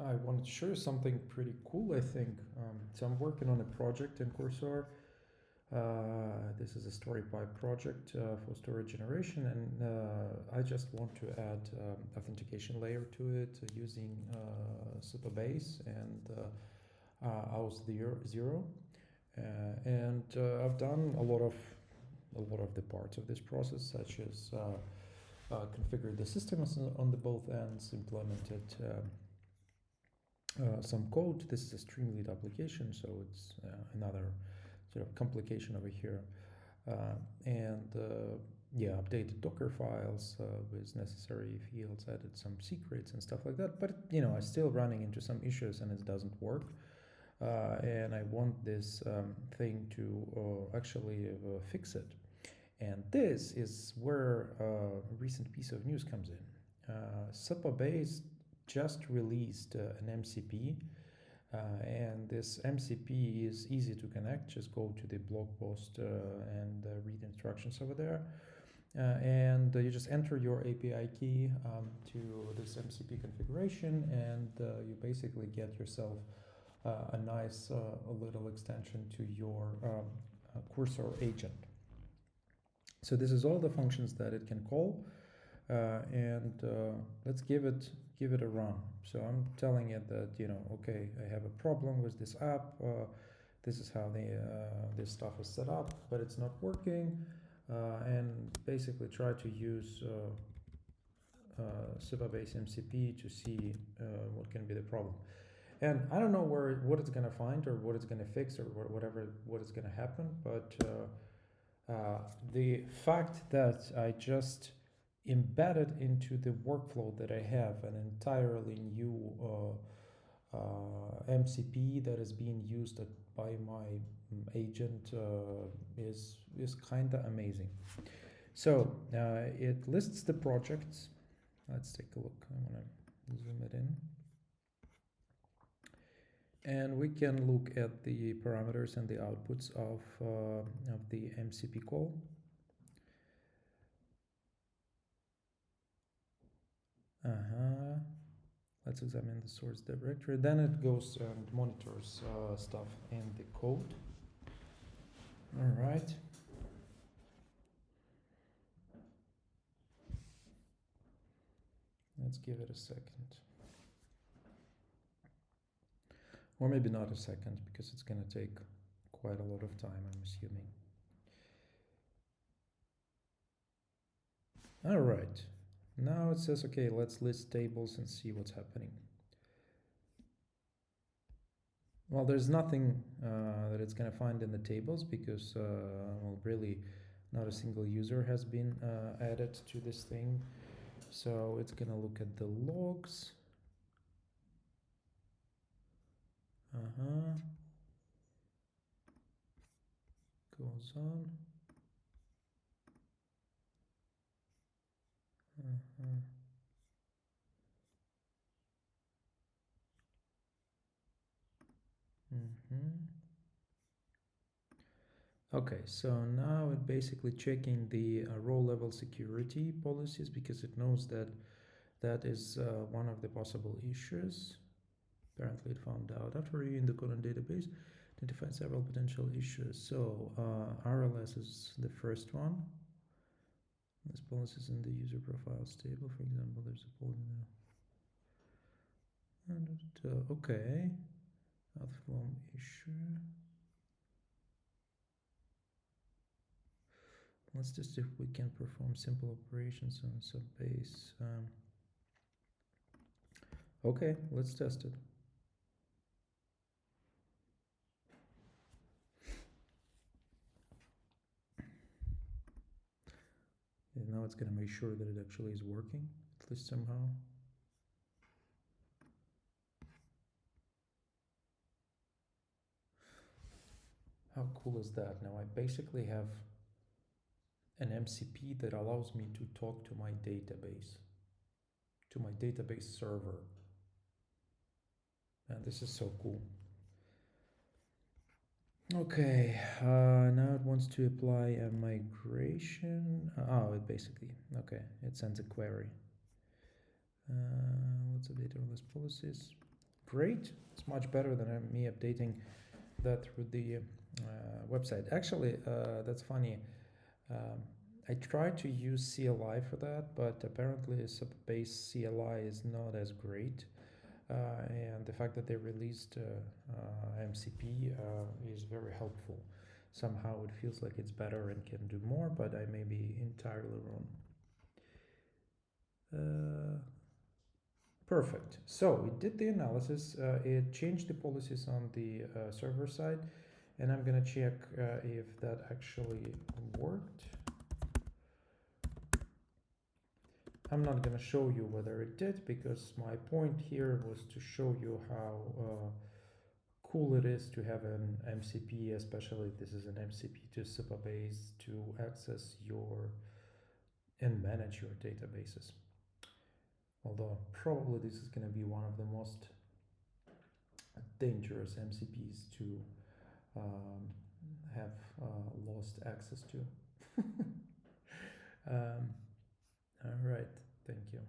I wanted to show you something pretty cool, I think. So I'm working on a project in Cursor. This is a story pipe project for storage generation, and I just want to add authentication layer to it using Supabase and auth 0. And I've done a lot of the parts of this process, such as configure the systems on the both ends, implemented some code. This is a Streamlit application, so it's another sort of complication over here. And yeah, updated Docker files with necessary fields, added some secrets and stuff like that. But I'm still running into some issues and it doesn't work. And I want this thing to actually fix it. And this is where a recent piece of news comes in. Supabase just released an MCP, and this MCP is easy to connect. Just go to the blog post and read instructions over there. And you just enter your API key to this MCP configuration, and you basically get yourself a nice little extension to your Cursor agent. So this is all the functions that it can call, and let's give it a run. So I'm telling it that okay, I have a problem with this app. This is how this stuff is set up, but it's not working. And basically try to use Supabase MCP to see what can be the problem. And I don't know what it's gonna find or what it's gonna fix or what is gonna happen, but the fact that I just embedded into the workflow that I have an entirely new MCP that is being used by my agent is kind of amazing. So it lists the projects. Let's take a look. I want to zoom it in. And we can look at the parameters and the outputs of the MCP call. Let's examine the source directory. Then it goes and monitors stuff in the code. All right. Let's give it a second. Or maybe not a second, because it's going to take quite a lot of time, I'm assuming. All right. Now it says, okay, let's list tables and see what's happening. Well, there's nothing that it's going to find in the tables because, well, really not a single user has been added to this thing. So it's going to look at the logs. Goes on. Okay, so now it's basically checking the row level security policies because it knows that that is one of the possible issues. Apparently it found out after reviewing the code and database, identified several potential issues. So RLS is the first one. This policies in the user profiles table, for example, there's a policy now. Okay, outflow issue. Let's test if we can perform simple operations on Supabase. Okay, let's test it. And now it's going to make sure that it actually is working, at least somehow. How cool is that? Now I basically have an MCP that allows me to talk to my database server. And this is so cool. Okay, now it wants to apply a migration. It basically, okay, it sends a query. Let's update all these policies. great. It's much better than me updating that through the website. Actually, that's funny. Um, I tried to use CLI for that, but apparently Supabase CLI is not as great. And the fact that they released MCP is very helpful. Somehow it feels like it's better and can do more, but I may be entirely wrong. Perfect. So it did the analysis. It changed the policies on the server side, and I'm gonna check if that actually worked. I'm not gonna show you whether it did, because my point here was to show you how cool it is to have an MCP, especially if this is an MCP to Supabase, to access your and manage your databases. Although probably this is going to be one of the most dangerous MCPs to have lost access to. All right, thank you.